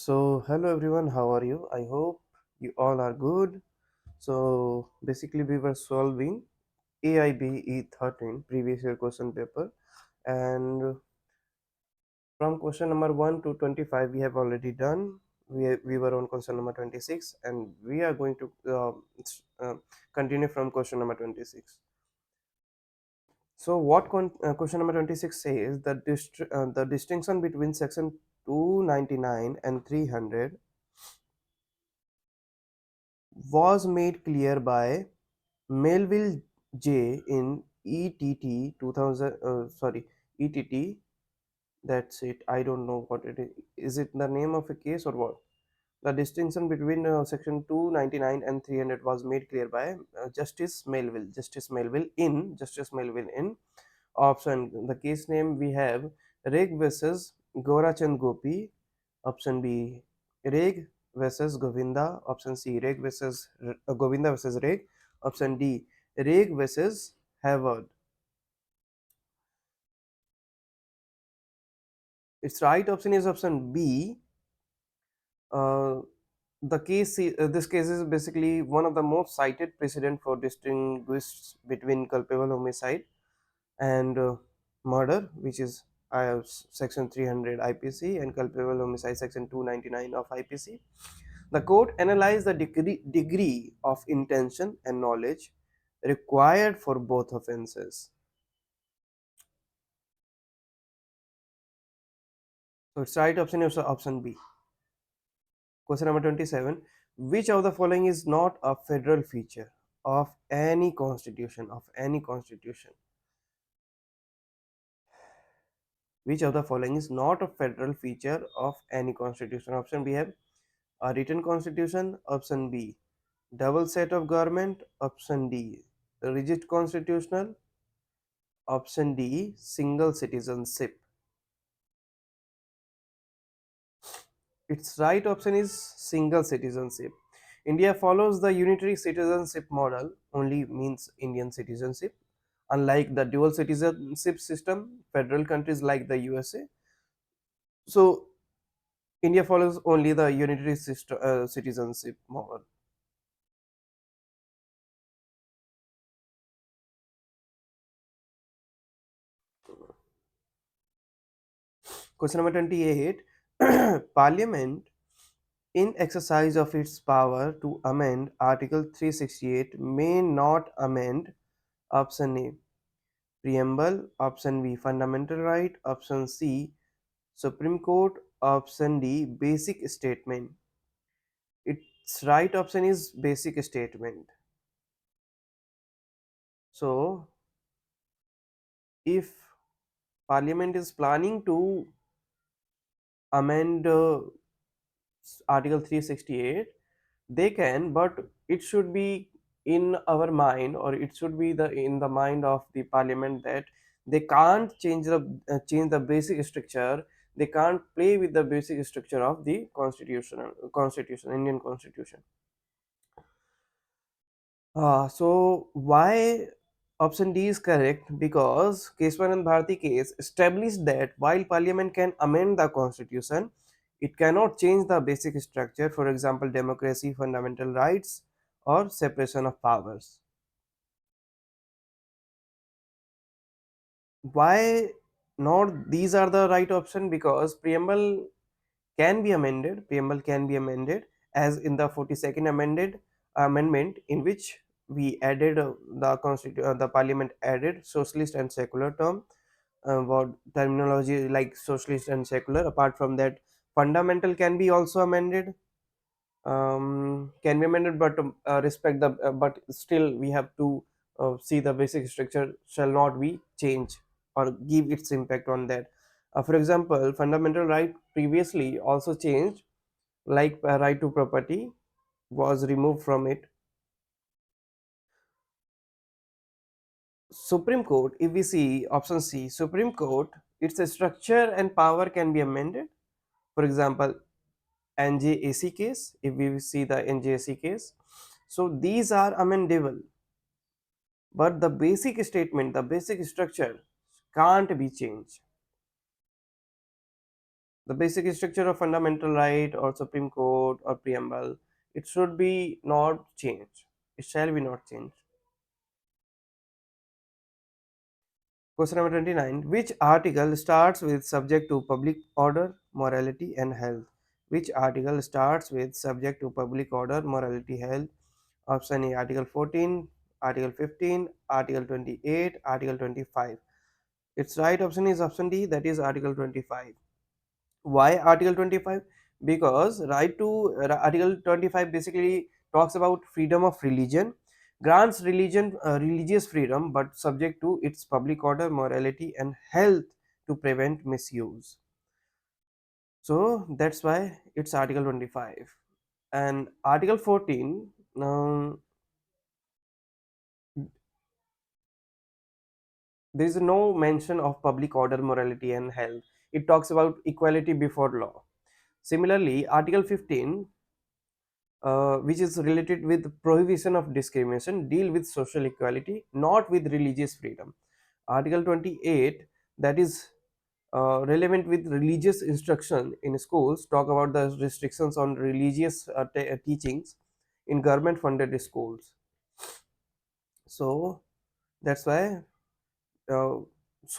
So, hello everyone, how are you? I hope you all are good. So, basically, we were solving AIBE 13 previous year question paper, and from question number 1 to 25, we have already done. We were on question number 26, and we are going to continue from question number 26. So, what question number 26 says that the distinction between section 299 and 300 was made clear by Melville J in ETT 2000 ETT. That's it. I don't know what it is. Is it the name of a case or what? The distinction between section 299 and 300 was made clear by Justice Melville in option. The case name we have Reg versus Gorachand Gopi. Option B, Reg versus Govinda. Option C, Reg versus Govinda versus Reg. Option D, Reg versus Harvard. Its right option is option B. Uh, this case is basically one of the most cited precedent for distinguish between culpable homicide and murder, which is section 300 IPC, and culpable homicide section 299 of IPC. The court analyzed the degree of intention and knowledge required for both offences. So its right option is option B. Question number 27. Which of the following is not a federal feature of any constitution? Which of the following is not a federal feature of any constitution? Option B have a written constitution. Option B, double set of government. Option D, rigid constitutional. Option D, single citizenship. Its right option is single citizenship. India follows the unitary citizenship model, only means Indian citizenship. Unlike the dual citizenship system, federal countries like the USA. So, India follows only the unitary citizenship model. Question number 28. Parliament, in exercise of its power to amend Article 368, may not amend option A, preamble. Option B, fundamental right. Option C, Supreme Court. Option D, basic statement. Its right option is basic statement. So, if Parliament is planning to amend Article 368, they can, but it should be in our mind, or it should be the in the mind of the Parliament, that they can't change the basic structure. They can't play with the basic structure of the Indian Constitution. So why option D is correct? Because Keswanand Bharati case established that while Parliament can amend the Constitution, it cannot change the basic structure. For example, democracy, fundamental rights, or separation of powers. Why not? These are the right option because preamble can be amended, as in the 42nd amendment, in which we added the parliament added socialist and secular term, what terminology like socialist and secular. Apart from that, fundamental can be also amended, but respect the but still we have to see the basic structure shall not be changed or give its impact on that. For example, fundamental right previously also changed, like right to property was removed from it. Supreme Court, if we see option C, Supreme Court, its structure and power can be amended. For example, NJAC case, if we see the NJAC case, so these are amendable, but the basic statement, the basic structure can't be changed. The basic structure of fundamental right or Supreme Court or preamble, it should be not changed. It shall be not changed. Question number 29. Which article starts with subject to public order, morality and health? Which article starts with subject to public order, morality, health? Option A, Article 14, Article 15, Article 28, Article 25. Its right option is option D, that is Article 25. Why Article 25? Because Article 25 basically talks about freedom of religion, grants religious freedom, but subject to its public order, morality and health to prevent misuse. So that's why it's Article 25. And Article 14, there is no mention of public order, morality and health. It talks about equality before law. Similarly, Article 15, which is related with prohibition of discrimination, deal with social equality, not with religious freedom. Article 28, that is relevant with religious instruction in schools, talk about the restrictions on religious teachings in government funded schools. So that's why uh,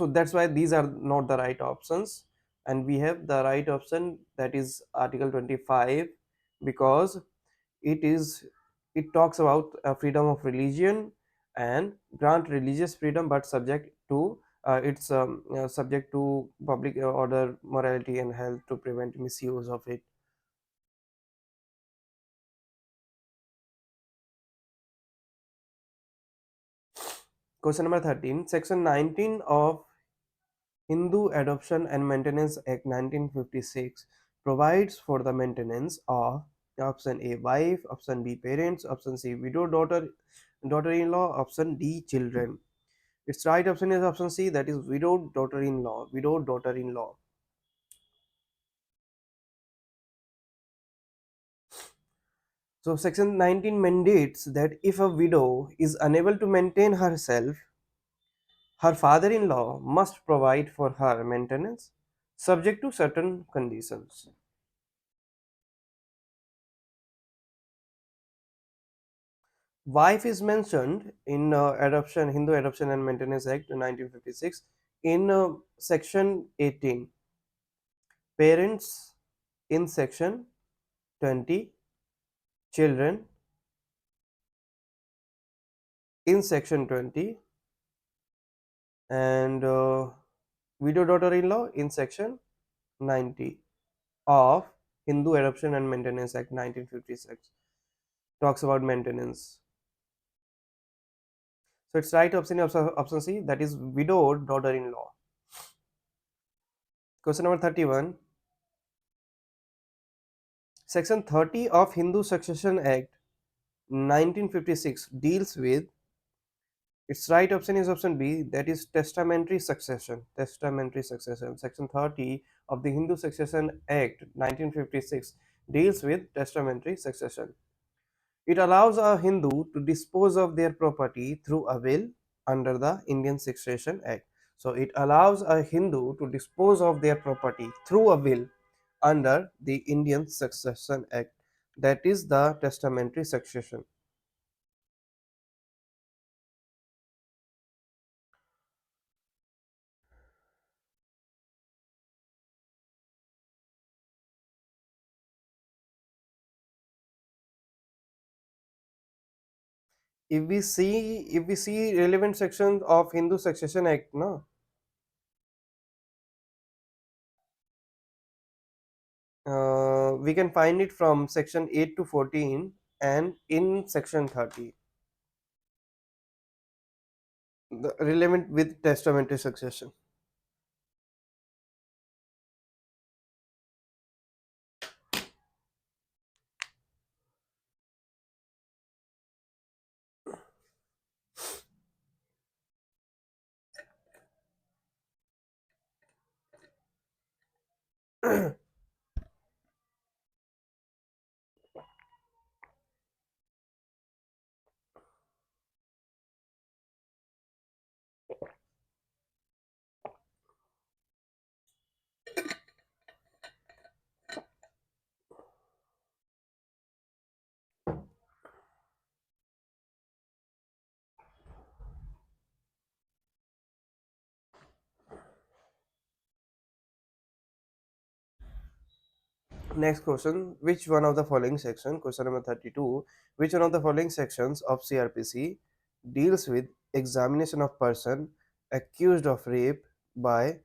that's why these are not the right options, and we have the right option, that is Article 25, because it is it talks about freedom of religion and grant religious freedom, but subject to it's subject to public order, morality and health to prevent misuse of it. Question number 13. Section 19 of Hindu Adoption and Maintenance Act 1956 provides for the maintenance of option A, wife, option B, parents, option C, widow, daughter-in-law, option D, children. Its right option is option C, that is widowed daughter-in-law, widowed daughter-in-law. So section 19 mandates that if a widow is unable to maintain herself, her father-in-law must provide for her maintenance subject to certain conditions. Wife is mentioned in Hindu Adoption and Maintenance Act 1956 in section 18, parents in section 20, children in section 20, and widow daughter-in-law in section 90 of Hindu Adoption and Maintenance Act 1956, talks about maintenance. So it's right option option C, that is widowed daughter-in-law. Question number 31. Section 30 of Hindu Succession Act 1956 deals with, its right option is option B, that is testamentary succession. Testamentary succession. Section 30 of the Hindu Succession Act 1956 deals with testamentary succession. It allows a Hindu to dispose of their property through a will under the Indian Succession Act. So it allows a Hindu to dispose of their property through a will under the Indian Succession Act. That is the testamentary succession. If we see relevant sections of Hindu Succession Act, no, we can find it from section 8 to 14 and in section 30, the relevant with testamentary succession. Next question: which one of the following section, question number 32, which one of the following sections of CRPC deals with examination of person accused of rape by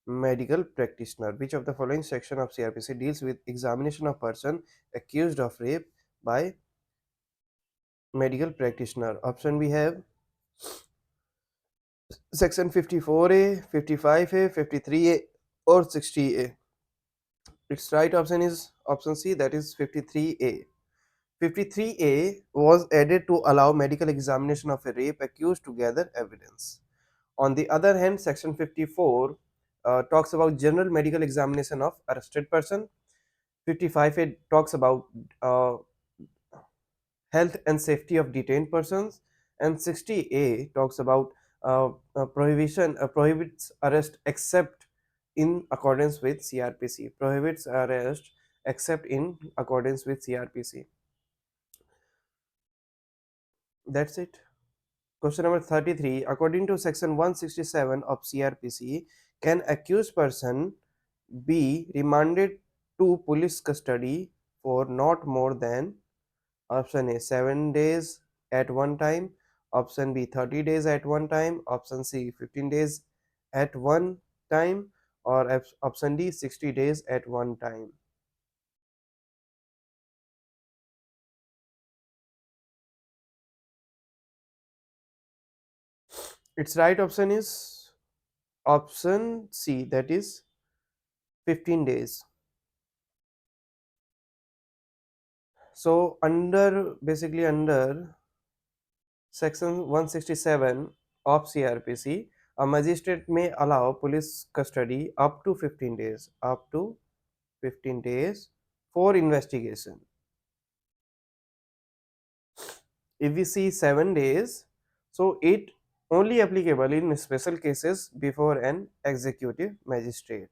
medical practitioner? Which of the following section of CRPC deals with examination of person accused of rape by medical practitioner? Option we have section 54A, 55A, 53A, or 60A. Its right option is option C, that is 53A. 53A was added to allow medical examination of a rape accused to gather evidence. On the other hand, section 54 talks about general medical examination of arrested person. 55A talks about uh, health and safety of detained persons, and 60A talks about prohibits arrest except in accordance with CRPC. Prohibits arrest except in accordance with CRPC. That's it. Question number 33. According to section 167 of CRPC, can accused person be remanded to police custody for not more than option A 7 days at one time, option B 30 days at one time, option C 15 days at one time, or option D 60 days at one time? Its right option is option C, that is 15 days. So under basically under section 167 of CRPC, a magistrate may allow police custody up to 15 days, up to 15 days for investigation. If we see 7 days, so it only applicable in special cases before an executive magistrate.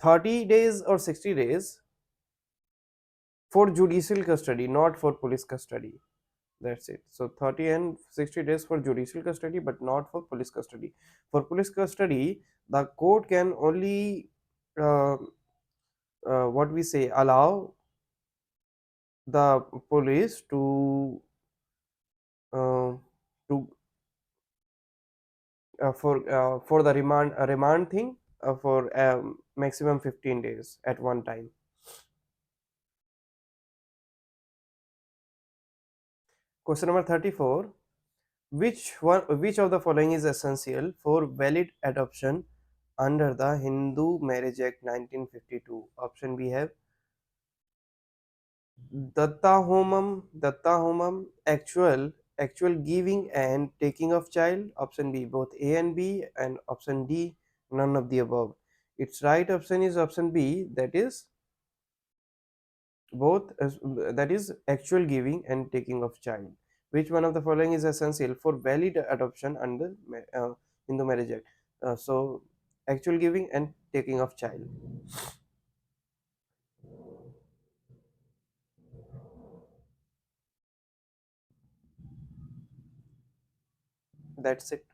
30 days or 60 days for judicial custody, not for police custody. That's it. So 30 and 60 days for judicial custody, but not for police custody. For police custody, the court can only uh, what we say, allow the police uh, to for the remand thing for maximum 15 days at one time. Question number 34. Which of the following is essential for valid adoption under the Hindu Marriage Act 1952? Option we have Datta Homam, actual giving and taking of child. Option B, both A and B, and option D, none of the above. Its right option is option B, that is both, that is actual giving and taking of child. Which one of the following is essential for valid adoption under Hindu Marriage Act? So, actual giving and taking of child. That's it.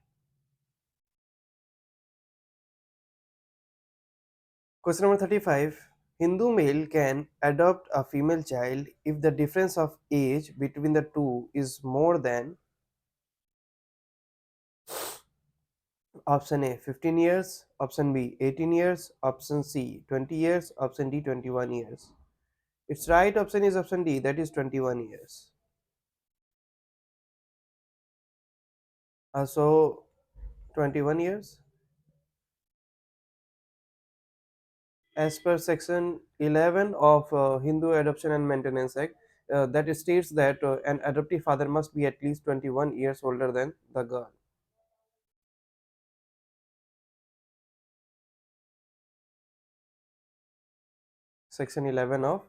Question number 35. Hindu male can adopt a female child if the difference of age between the two is more than option A 15 years, option B 18 years, option C 20 years, option D 21 years. Its right option is option D, that is 21 years. So 21 years as per section 11 of Hindu Adoption and Maintenance Act, that states that an adoptive father must be at least 21 years older than the girl. Section 11 of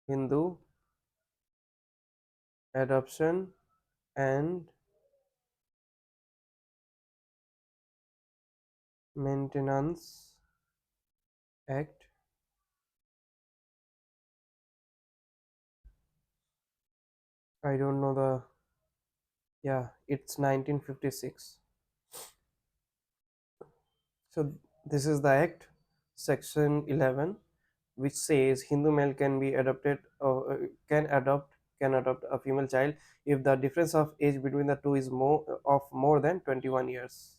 Hindu Adoption and Maintenance Act. I don't know the, yeah, it's 1956. So This is the act, section 11, which says Hindu male can be adopted can adopt a female child if the difference of age between the two is more than 21 years.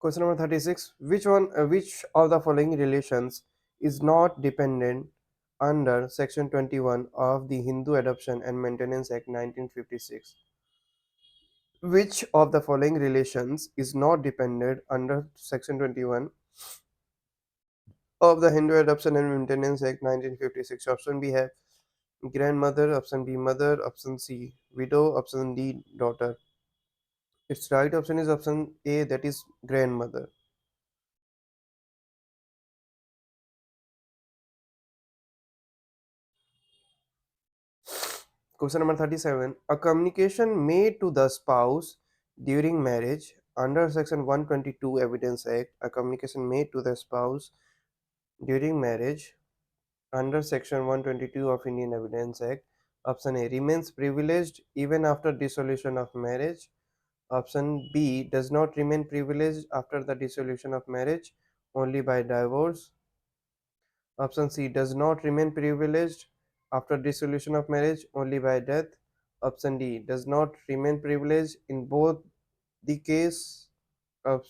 Question number 36. Which of the following relations is not dependent under Section 21 of the Hindu Adoption and Maintenance Act 1956? Which of the following relations is not dependent under Section 21 of the Hindu Adoption and Maintenance Act 1956? Option B have grandmother, option B mother, option C widow, option D daughter. Its right option is option A, that is grandmother. Question number 37. A communication made to the spouse during marriage under Section 122 Evidence Act, a communication made to the spouse during marriage under Section 122 of Indian Evidence Act. Option A remains privileged even after dissolution of marriage. Option B does not remain privileged after the dissolution of marriage, only by divorce. Option C does not remain privileged after dissolution of marriage, only by death. Option D does not remain privileged in both the case of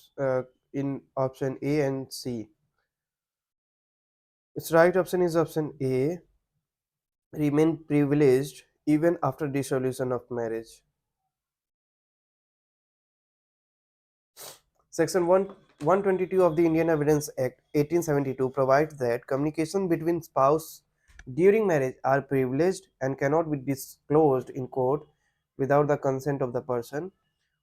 in option A and C. Its right option is option A, remain privileged even after dissolution of marriage. Section 122 of the Indian Evidence Act 1872 provides that communication between spouse during marriage are privileged and cannot be disclosed in court without the consent of the person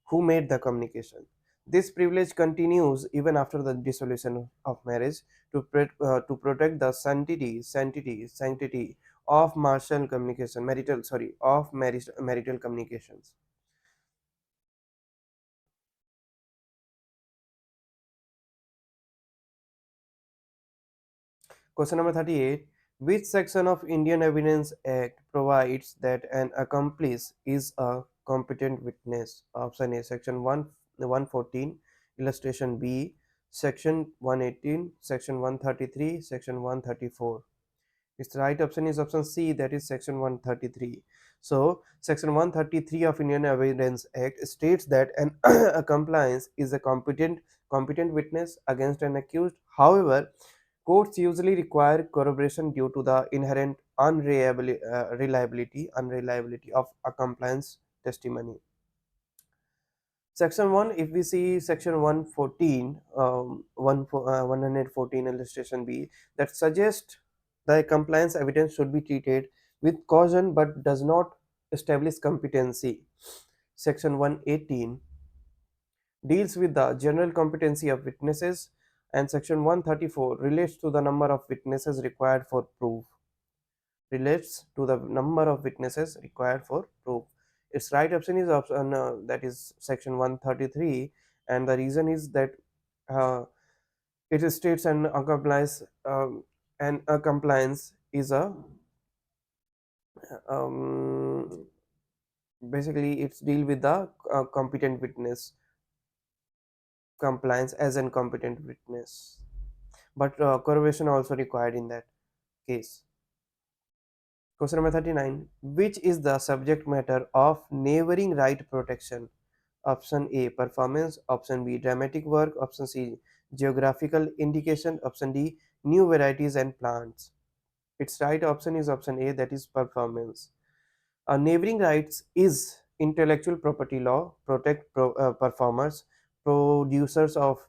who made the communication. This privilege continues even after the dissolution of marriage to protect the sanctity of marital communications. Question number 38. Which section of Indian Evidence Act provides that an accomplice is a competent witness? Option A, Section 114, illustration B, Section 118, Section 133, Section 134. Its right option is option C, that is Section 133. So, Section 133 of Indian Evidence Act states that an a compliance is a competent witness against an accused. However, courts usually require corroboration due to the inherent unreliability of a compliance testimony. Section 1, if we see Section 114, 114 illustration B, that suggests the compliance evidence should be treated with caution but does not establish competency. Section 118 deals with the general competency of witnesses, and Section 134 relates to the number of witnesses required for proof. Its right option is option that is Section 133, and the reason is that uh, it states an a compliance is a um, basically it's deal with the competent witness compliance as an competent witness, but corroboration also required in that case. Question number 39. Which is the subject matter of neighboring right protection? Option A, performance. Option B, dramatic work. Option C, geographical indication. Option D, new varieties and plants. Its right option is option A, that is performance. Neighboring rights is intellectual property law, protect performers, producers of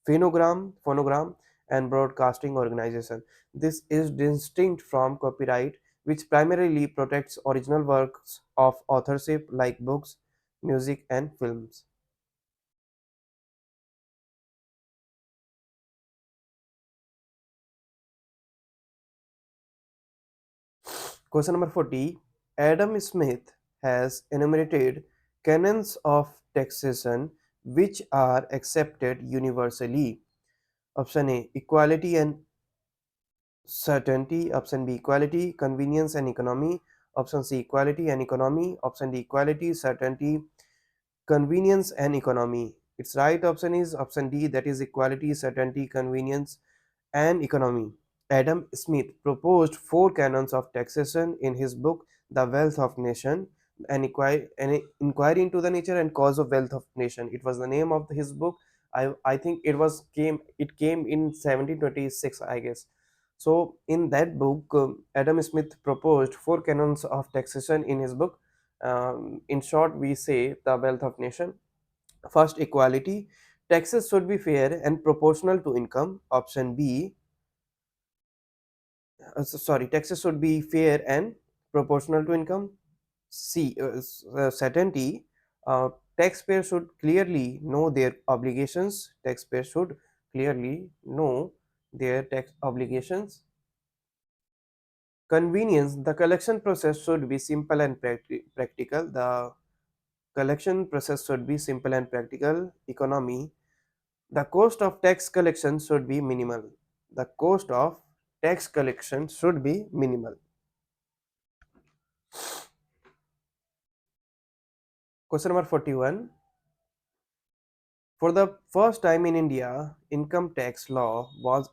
phonogram, and broadcasting organization. This is distinct from copyright, which primarily protects original works of authorship like books, music, and films. Question number 40. Adam Smith has enumerated canons of taxation which are accepted universally. Option A, equality and certainty. Option B, equality, convenience and economy. Option C, equality and economy. Option D, equality, certainty, convenience and economy. Its right option is option D, that is equality, certainty, convenience and economy. Adam Smith proposed four canons of taxation in his book The Wealth of Nation, an inquiry into the nature and cause of wealth of nation. It was the name of his book. I think it came in 1726, I guess. So in that book, Adam Smith proposed four canons of taxation in his book. In short, we say The Wealth of Nation. First, equality. Taxes should be fair and proportional to income. Option B, sorry, taxes should be fair and proportional to income. C, certainty. Uh, Taxpayers should clearly know their obligations. Taxpayers should clearly know their tax obligations. Convenience. The collection process should be simple and practical. The collection process should be simple and practical. Economy. The cost of tax collection should be minimal. The cost of tax collection should be minimal. Question number 41. For the first time in India, income tax law was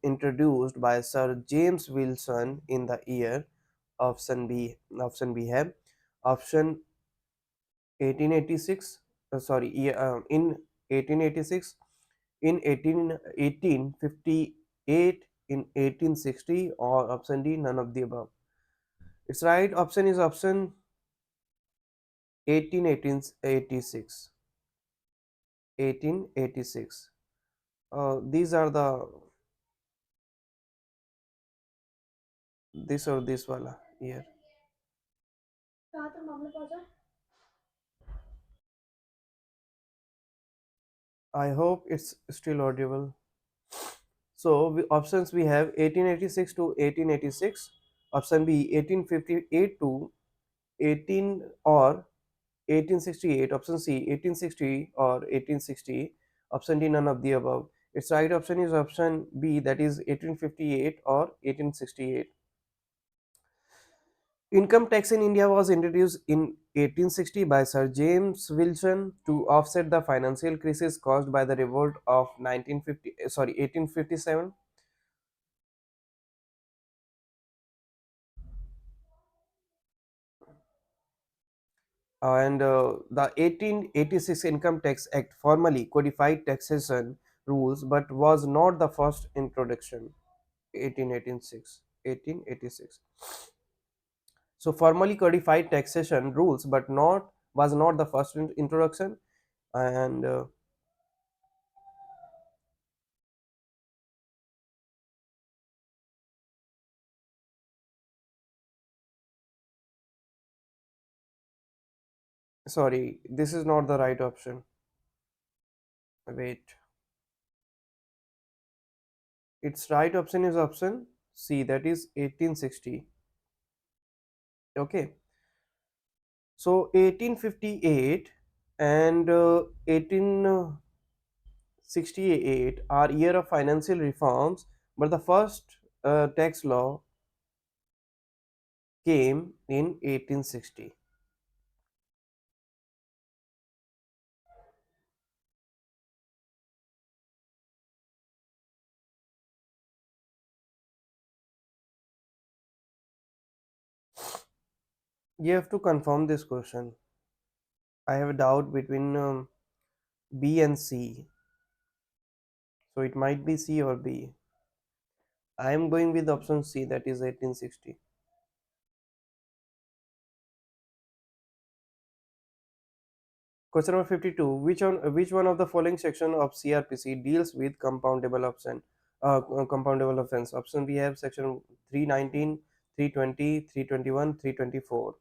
introduced by Sir James Wilson in the year. Option B. Option B है. Option 1886. In 1886, in 1858, in 1860, or option D, none of the above. Its right option is option 1886. 1886. These are the this or this wala year. I hope it's still audible. So options we have 1886 to 1886. Option B 1858 to 18 or 1868. Option C 1860 or 1860. Option D, none of the above. Its right option is option B, that is 1858 or 1868. Income tax in India was introduced in 1860 by Sir James Wilson to offset the financial crisis caused by the revolt of 1857. And the 1886 Income Tax Act formally codified taxation rules but was not the first introduction. 1886. 1886. So formally codified taxation rules but not was not the first introduction. And sorry, this is not the right option. Wait, its right option is option C, that is 1860. Okay, so 1858 and 1868 are year of financial reforms, but the first tax law came in 1860. You have to confirm this question. I have a doubt between B and C, so it might be C or B. I am going with option C, that is 1860. Question number 52. Which one of the following section of CRPC deals with compoundable compoundable offense? Option we have section 319, 320, 321, 324.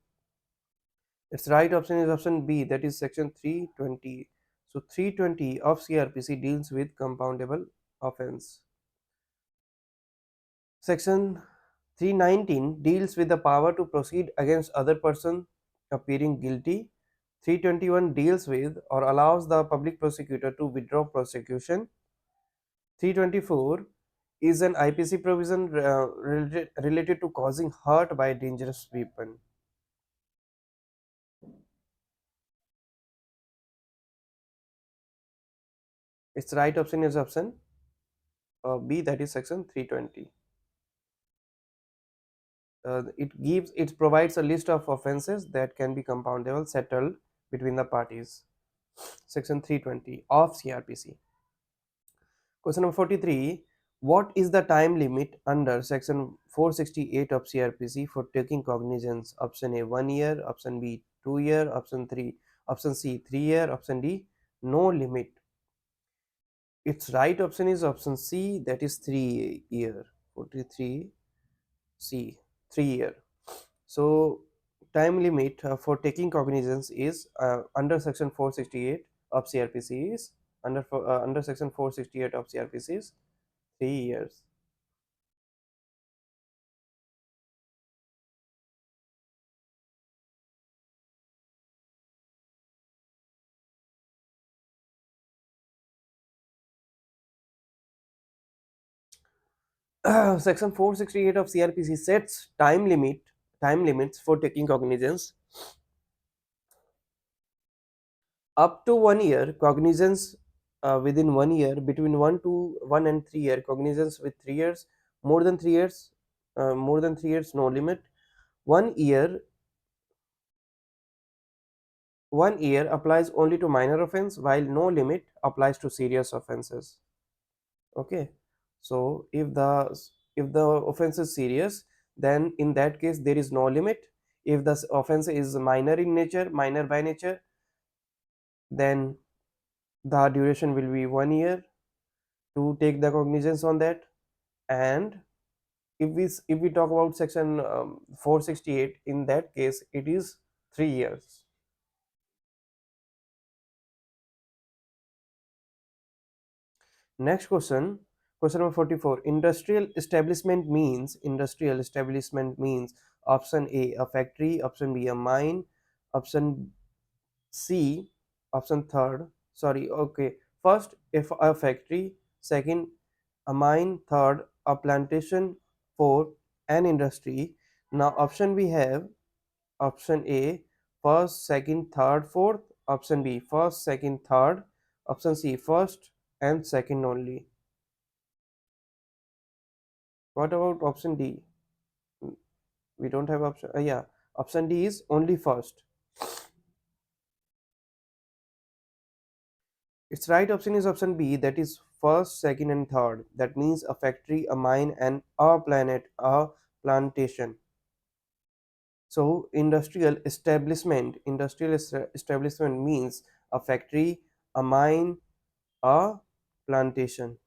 Its right option is option B, that is section 320. So 320 of CRPC deals with compoundable offense. Section 319 deals with the power to proceed against other person appearing guilty. 321 deals with or allows the public prosecutor to withdraw prosecution. 324 is an IPC provision related to causing hurt by a dangerous weapon. Its right option is option B, that is section 320. It provides a list of offences that can be compoundable settled between the parties. Section 320 of CRPC. Question number 43. What is the time limit under section 468 of CRPC for taking cognizance? Option A 1 year, option B 2 year, option C 3 year, option D no limit. Its right option is option C, that is 3 year. 43 C, 3 year. So time limit for taking cognizance is under section 468 of CRPC is under section 468 of CRPC is 3 years. Section 468 of CRPC sets time limits for taking cognizance up to 1 year cognizance, within 1 year, between 1 and 3 year cognizance with 3 years, more than 3 years, no limit. 1 year 1 year applies only to minor offense while no limit applies to serious offenses. Okay, so if the offense is serious, then in that case there is no limit. If the offense is minor in nature, minor by nature, then the duration will be 1 year to take the cognizance on that. And if we talk about section 468, in that case it is 3 years. Next question, question number 44. Industrial establishment means option A factory, option B a mine, option C, option third. Sorry, okay. First, if a factory, second, a mine, third, a plantation, fourth, an industry. Now, option we have option A, first, second, third, fourth. Option B, first, second, third. Option C, first and second only. What about option D? We don't have option. Yeah, option D is only first. Its right option is option B, that is first, second, and third. That means a factory, a mine, and a planet, a plantation. So industrial establishment means a factory, a mine, a plantation.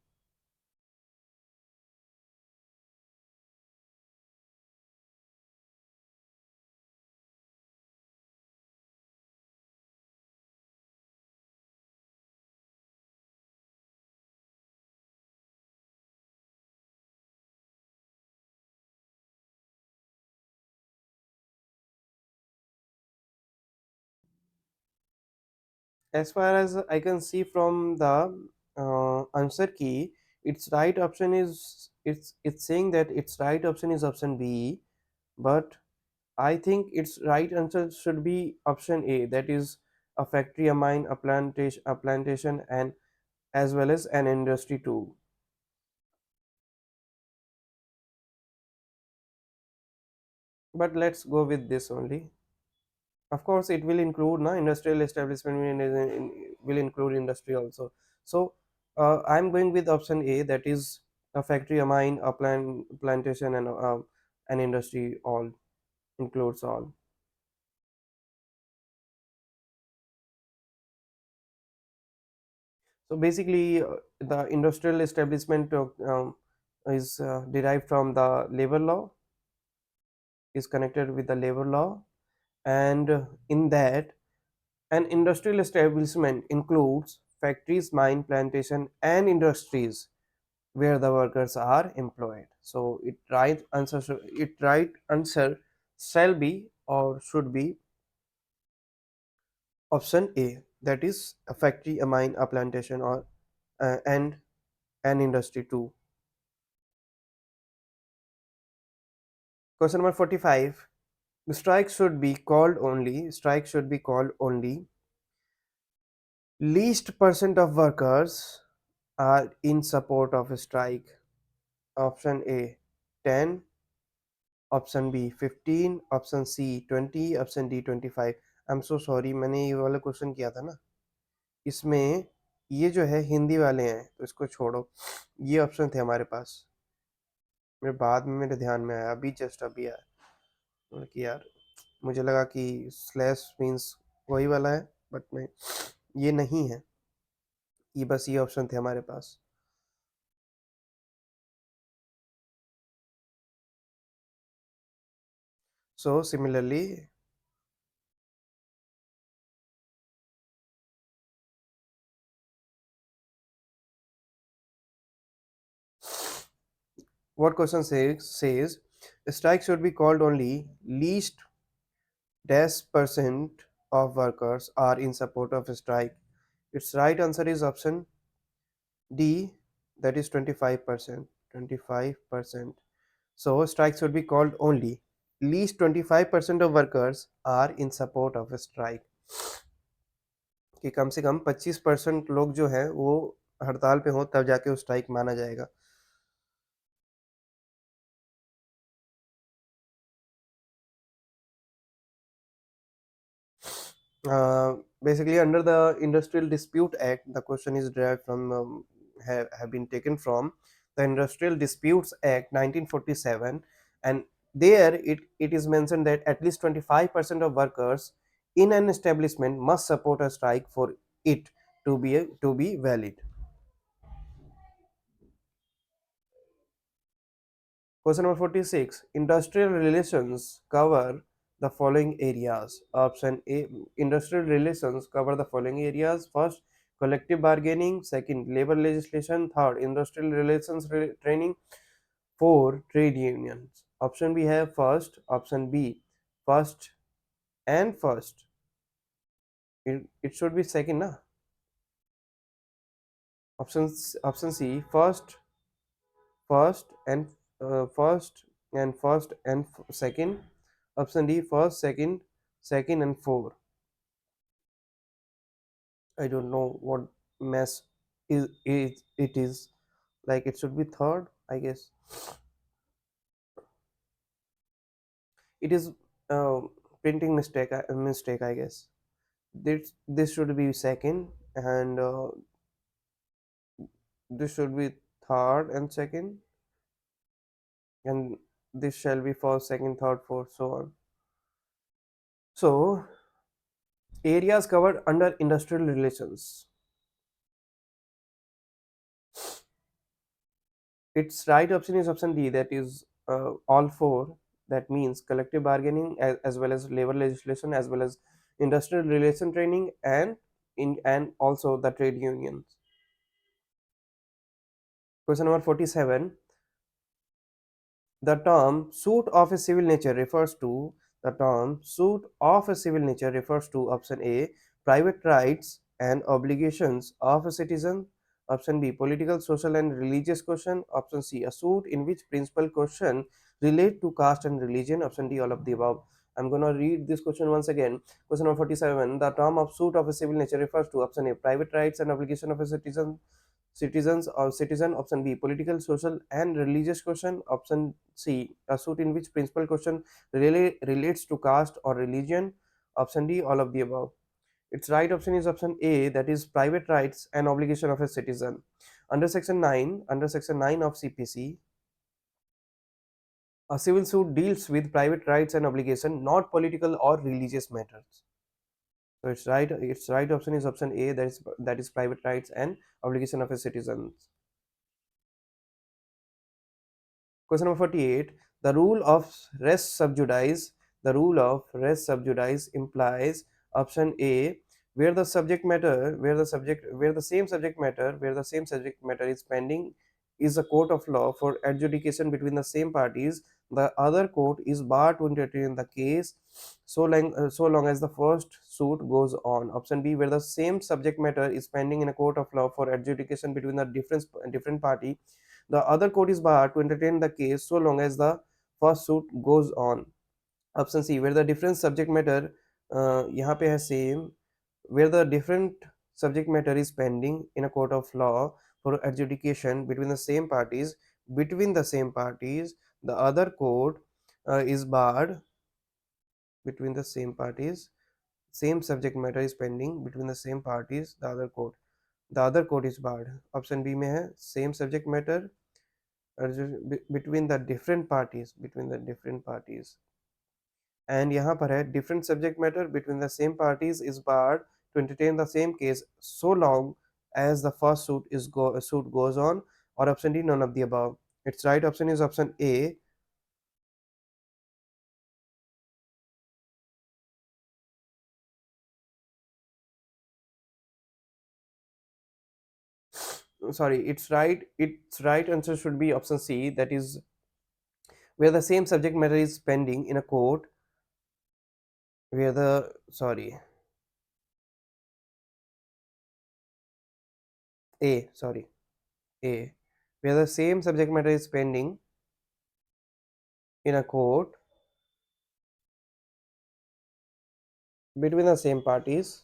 As far as I can see from the answer key, its right option is it's saying that its right option is option B, but I think its right answer should be option A, that is a factory, a mine, a plantation, and as well as an industry too. But let's go with this only. Of course, it will include industrial establishment will include industry also. So I'm going with option A, that is a factory, a mine, a plantation, and an industry. All includes all. So basically, the industrial establishment is derived from the labor law, is connected with the labor law, and in that, an industrial establishment includes factories, mine, plantation, and industries where the workers are employed. So it right answer shall be or should be option A, that is a factory, a mine, a plantation, or and an industry too. Question number 45. The strike should be called only least percent of workers are in support of a strike. Option A 10, option B 15, option C 20, option D 25. I am so sorry, मैंने ये वाला question किया था ना, इसमें ये जो है हिंदी वाले हैं तो इसको छोड़ो, ये ऑप्शन थे हमारे पास। मेरे बाद में मेरे ध्यान में आया, अभी जस्ट अभी आया, मतलब कि यार मुझे लगा कि स्लैश मीन्स वही वाला है, बट नहीं, ये नहीं है, ये बस ये ऑप्शन थे हमारे पास। So similarly what question says strike should be called only least dash percent of workers are in support of a strike. Its right answer is option D, that is 25%. 25%. So strike should be called only least 25% of workers are in support of a strike. कि कम से कम 25% लोग जो हैं वो हड़ताल पे हों तब जाके वो स्ट्राइक माना जाएगा। Basically, under the Industrial Dispute Act, the question is derived from have been taken from the Industrial Disputes Act 1947, and there it is mentioned that at least 25% of workers in an establishment must support a strike for it to be valid. Question number 46. Industrial relations cover the following areas. Option A. Industrial relations cover the following areas. First, collective bargaining. Second, labor legislation. Third, industrial relations training. Four, trade unions. Option B have first. Option B, first and first. It should be second, na? Option C, first first first and second. Option D, first, second and four. I don't know what mess is it is, like it should be third, I guess. It is printing mistake, I guess. This should be second, and this should be third and second, and this shall be first, second, third, fourth, so on. So areas covered under industrial relations. Its right option is option D, that is all four. That means collective bargaining, as well as labor legislation, as well as industrial relation training, and also the trade unions. Question number 47. The term suit of a civil nature refers to option A, private rights and obligations of a citizen. Option B, political, social and religious question. Option C, a suit in which principal question relate to caste and religion. Option D, all of the above. I'm gonna read this question once again. Question number 47. The term of suit of a civil nature refers to option A, private rights and obligation of a citizen. Option B, political, social and religious question. Option C, a suit in which principal question really relates to caste or religion. Option D, all of the above. Its right option is option A, that is private rights and obligation of a citizen. Under section 9 of CPC, a civil suit deals with private rights and obligation, not political or religious matters. So its right option is option A, that is private rights and obligation of a citizen. Question number 48. The rule of res subjudice. The rule of res subjudice implies option A, where the same subject matter is pending is a court of law for adjudication between the same parties, the other court is barred to entertain the case so long as the first suit goes on. Option B, where the same subject matter is pending in a court of law for adjudication between the different party, the other court is barred to entertain the case so long as the first suit goes on. Option C, where the different subject matter यहाँ पे है same, where the different subject matter is pending in a court of law for adjudication between the same parties, the other court is barred between the same parties. Same subject matter is pending between the same parties, the other court is barred. Option B में है same subject matter between the different parties and यहाँ पर है different subject matter between the same parties is barred to entertain the same case so long as the first suit goes on. Or option D, none of the above. Its right option is option A. Sorry, its right answer should be option C, that is where the same subject matter is pending in a court where the sorry A sorry A where the same subject matter is pending in a court between the same parties.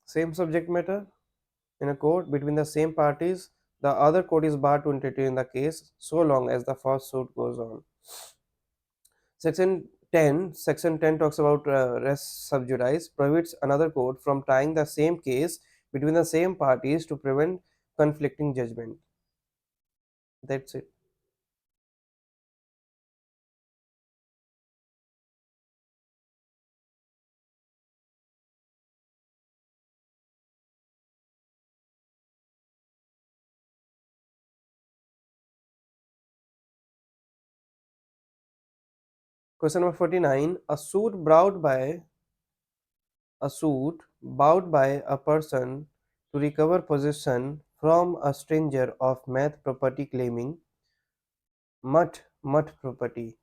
Same subject matter in a court between the same parties, the other court is barred to entertain the case so long as the first suit goes on. Section 10 talks about res sub judice, prohibits another court from trying the same case between the same parties to prevent conflicting judgment. That's it. Question number 49. A suit brought by a person to recover possession from a stranger of math property claiming mut property.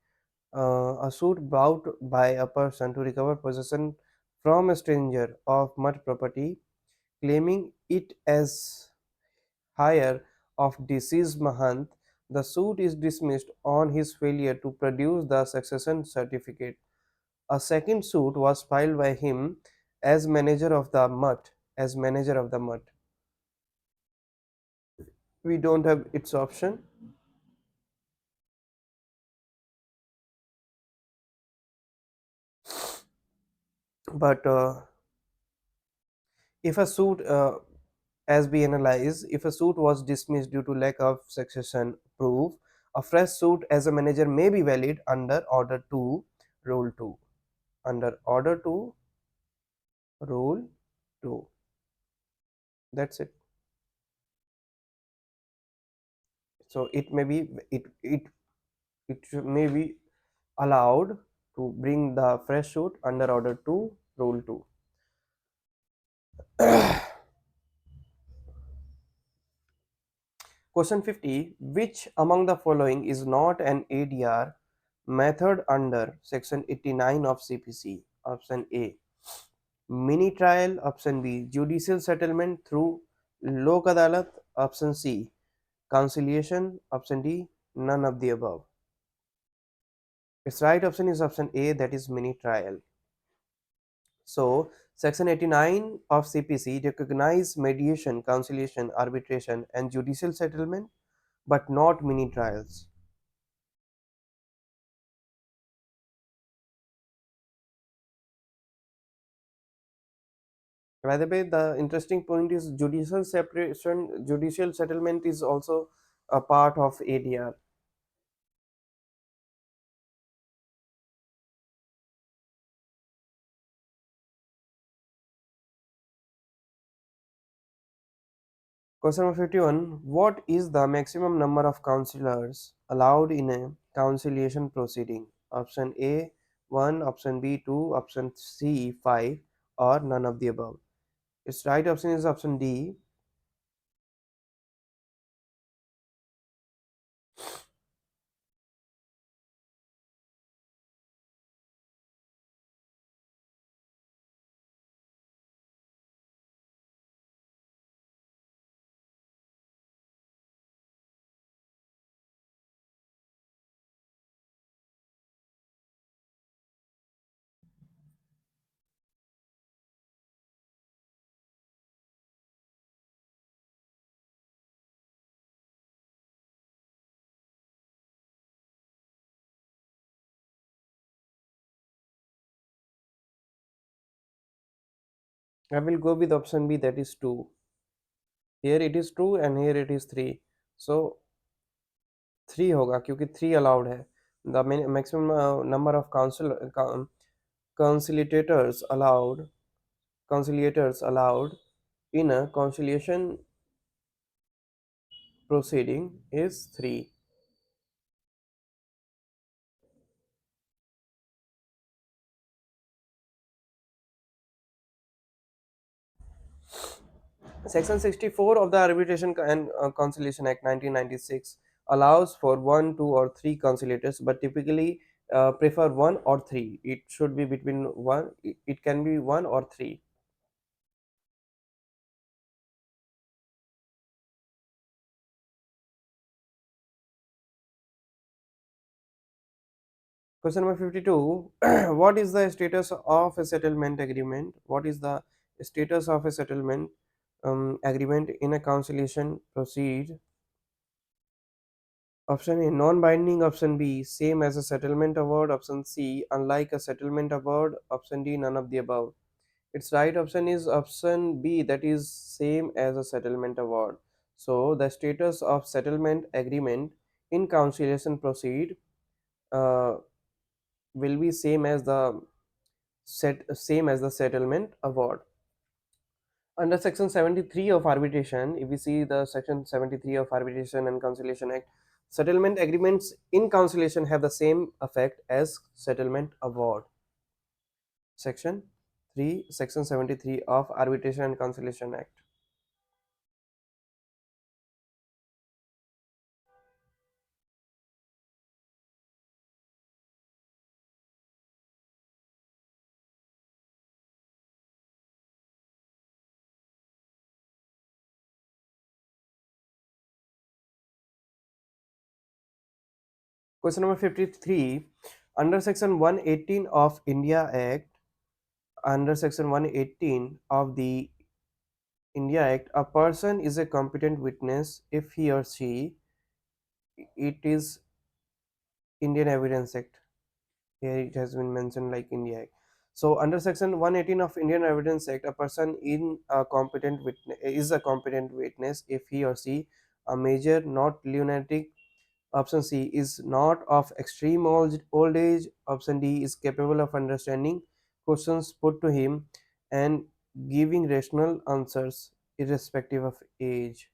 A suit brought by a person to recover possession from a stranger of mud property, claiming it as hire of deceased Mahant. The suit is dismissed on his failure to produce the succession certificate. A second suit was filed by him as manager of the mutt. As manager of the mutt, we don't have its option, but if a suit as we analyze, if a suit was dismissed due to lack of succession proof, a fresh suit as a manager may be valid under Order 2, Rule 2. Under Order 2, Rule 2. That's it. So it may be allowed to bring the fresh suit under Order 2, Rule 2. Question 50. Which among the following is not an ADR method under Section 89 of CPC? Option A, mini trial. Option B, judicial settlement through lok adalat. Option C, conciliation. Option D, none of the above. Its right option is option A, that is mini trial. So Section 89 of CPC recognize mediation, conciliation, arbitration and judicial settlement but not mini trials. By the way, the interesting point is judicial separation, judicial settlement is also a part of ADR. Question number 51. What is the maximum number of counselors allowed in a conciliation proceeding? Option A 1, option B 2, option C 5, or none of the above. Its right option is option D I will go with option B, that is 2. Here it is 2 and here it is 3. So 3 होगा क्योंकि 3 allowed है. The maximum number of conciliators allowed in a conciliation proceeding is 3. Section 64 of the Arbitration and Conciliation Act 1996 allows for 1, 2, or 3 conciliators, but typically prefer 1 or 3. It should be between 1, it can be 1 or 3. Question number 52. What is the status of a settlement agreement? What is the status of a settlement agreement in a conciliation proceed? Option A, non-binding. Option B, same as a settlement award. Option C, unlike a settlement award. Option D, none of the above. Its right option is option B, that is same as a settlement award. So the status of settlement agreement in conciliation proceed uh, will be same as the settlement award. Under section 73 of arbitration, if we see the section 73 of arbitration and conciliation act, settlement agreements in conciliation have the same effect as settlement award. Section 3, section 73 of arbitration and conciliation act. Question number 53. Under section 118 of India Act, under section 118 of the India Act, a person is a competent witness if he or she, it is Indian Evidence Act. Here it has been mentioned like India Act. So under section 118 of Indian Evidence Act, a person in a competent witness is a competent witness if he or she a major, not lunatic. Option C is not of extreme old age. Option D is capable of understanding questions put to him and giving rational answers irrespective of age.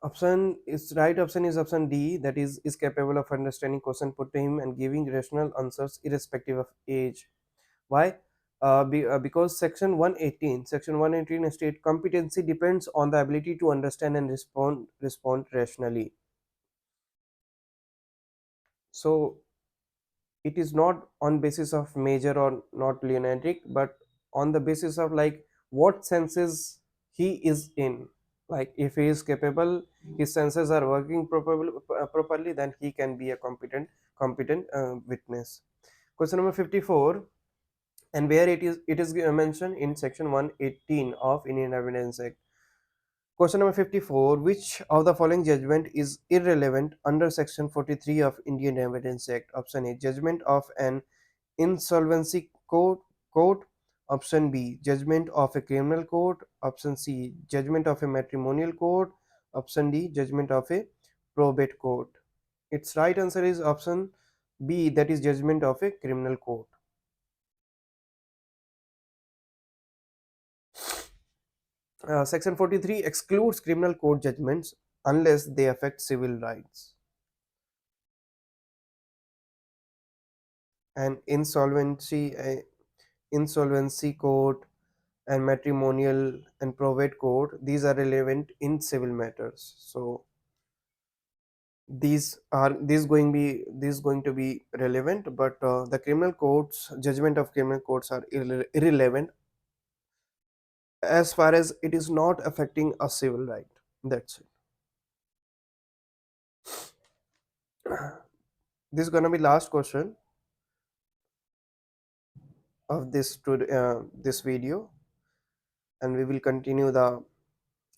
Option is option D, that is capable of understanding question put to him and giving rational answers irrespective of age. Why? Because section 118 state competency depends on the ability to understand and respond rationally. So it is not on basis of major or not lunatic, but on the basis of like what senses he is in. Like if he is capable, his senses are working properly, then he can be a competent witness. Question number 54, and where it is mentioned in section 118 of Indian Evidence Act. Question number 54. Which of the following judgment is irrelevant under section 43 of Indian Evidence Act? Option A, judgment of an insolvency court. Option B, judgment of a criminal court. Option C, judgment of a matrimonial court. Option D, judgment of a probate court. Its right answer is option B, that is judgment of a criminal court. Section 43 excludes criminal court judgments unless they affect civil rights. And insolvency court and matrimonial and probate court, these are relevant in civil matters. So these going to be relevant, but the criminal courts judgment of criminal courts are irrelevant as far as it is not affecting a civil right. That's it. This is gonna be last question of this video, and we will continue the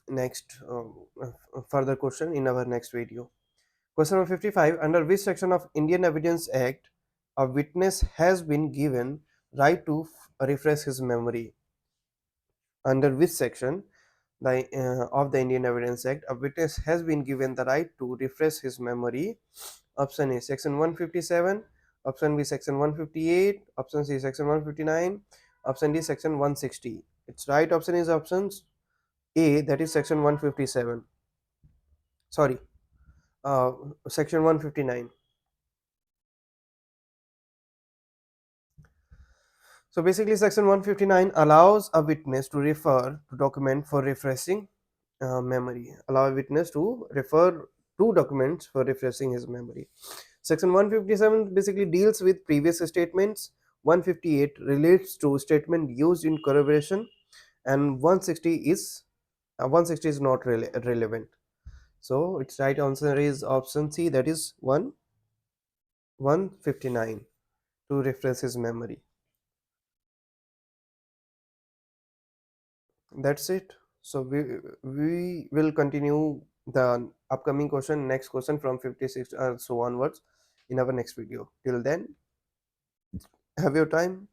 next further question in our next video. Question number 55. Under which section of Indian Evidence Act a witness has been given right to refresh his memory? Under which section of the Indian Evidence Act a witness has been given the right to refresh his memory? Option A section 157, option B section 158, option C section 159, option D section 160. Its right option is options A, that is section 157. Sorry, uh, section 159. So basically, section 159 allows a witness to refer to document for refreshing memory. Allow a witness to refer to documents for refreshing his memory. Section 157 basically deals with previous statements. 158 relates to statement used in corroboration, and 160 is not relevant. So its right answer is option C, that is 159, to refresh his memory. That's it. So we will continue the upcoming question, next question from 56 so onwards in our next video. Till then, have your time.